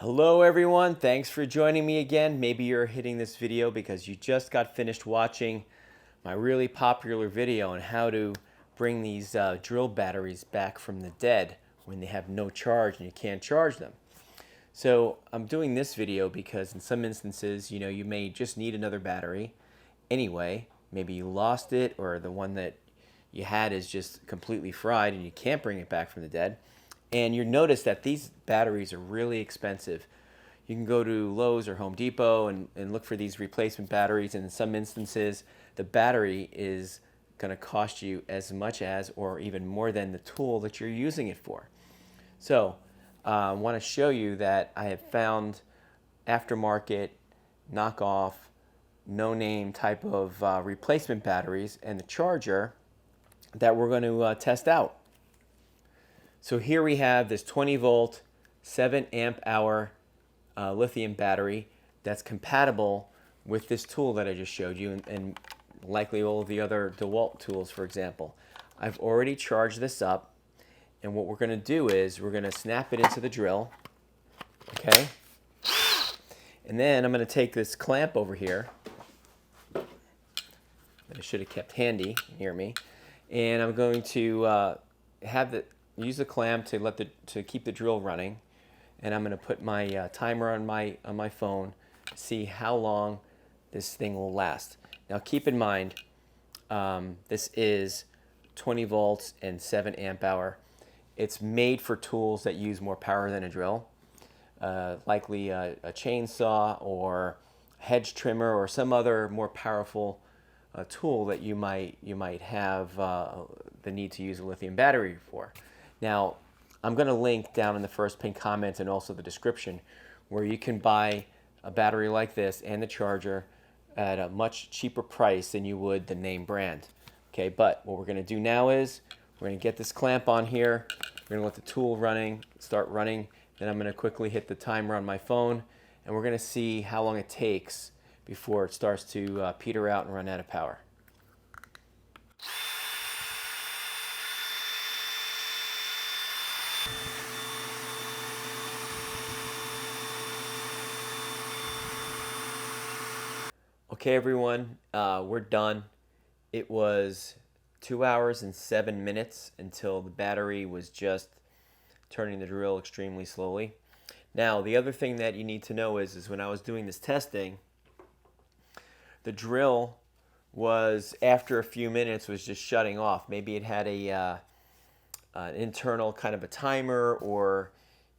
Hello everyone, thanks for joining me again. Maybe you're hitting this video because you just got finished watching my really popular video on how to bring these drill batteries back from the dead when they have no charge and you can't charge them. So I'm doing this video because in some instances, you may just need another battery anyway. Maybe you lost it, or the one that you had is just completely fried and you can't bring it back from the dead. And you notice that these batteries are really expensive. You can go to Lowe's or Home Depot and look for these replacement batteries, and in some instances the battery is going to cost you as much as or even more than the tool that you're using it for. So I want to show you that I have found aftermarket, knockoff, no-name type of replacement batteries and the charger that we're going to test out. So here we have this 20 volt, 7 amp hour lithium battery that's compatible with this tool that I just showed you, and likely all of the other Dewalt tools, for example. I've already charged this up, and what we're going to do is we're going to snap it into the drill, okay? And then I'm going to take this clamp over here that I should have kept handy near me, and I'm going to use the clamp to keep the drill running, and I'm going to put my timer on my phone to see how long this thing will last. Now keep in mind, this is 20 volts and 7 amp hour. It's made for tools that use more power than a drill, likely a chainsaw or hedge trimmer or some other more powerful tool that you might have the need to use a lithium battery for. Now, I'm going to link down in the first pinned comment and also the description where you can buy a battery like this and the charger at a much cheaper price than you would the name brand. Okay, but what we're going to do now is we're going to get this clamp on here. We're going to let the tool start running. Then I'm going to quickly hit the timer on my phone, and we're going to see how long it takes before it starts to peter out and run out of power. Okay everyone, we're done. It was 2 hours and 7 minutes until the battery was just turning the drill extremely slowly. Now the other thing that you need to know is when I was doing this testing, the drill was, after a few minutes, was just shutting off. Maybe it had an internal kind of a timer, or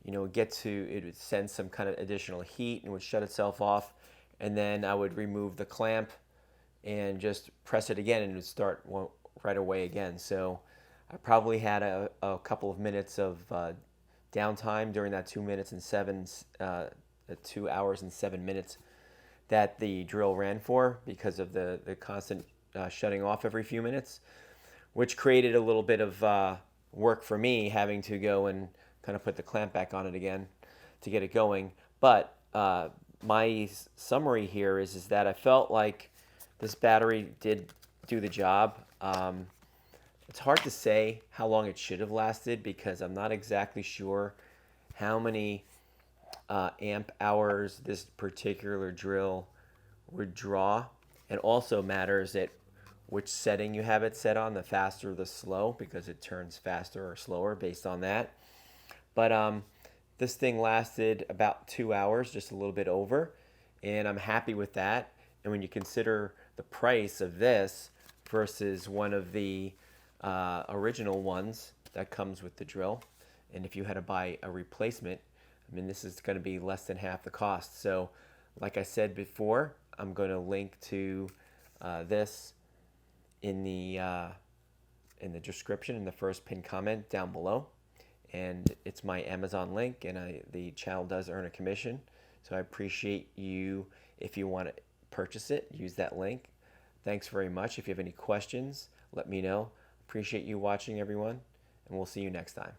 it would send some kind of additional heat and would shut itself off. And then I would remove the clamp and just press it again, and it would start right away again. So I probably had a couple of minutes of downtime during that 2 hours and 7 minutes that the drill ran for, because of the constant shutting off every few minutes, which created a little bit of work for me, having to go and kind of put the clamp back on it again to get it going. But my summary here is that I felt like this battery did do the job. It's hard to say how long it should have lasted, because I'm not exactly sure how many amp hours this particular drill would draw. It also matters at which setting you have it set on, the fast or the slow, because it turns faster or slower based on that. But this thing lasted about 2 hours, just a little bit over, and I'm happy with that. And when you consider the price of this versus one of the original ones that comes with the drill, and if you had to buy a replacement, I mean, this is going to be less than half the cost. So like I said before, I'm going to link to this in the description, in the first pinned comment down below. And it's my Amazon link, and the channel does earn a commission. So I appreciate you, if you want to purchase it, use that link. Thanks very much. If you have any questions, let me know. Appreciate you watching, everyone, and we'll see you next time.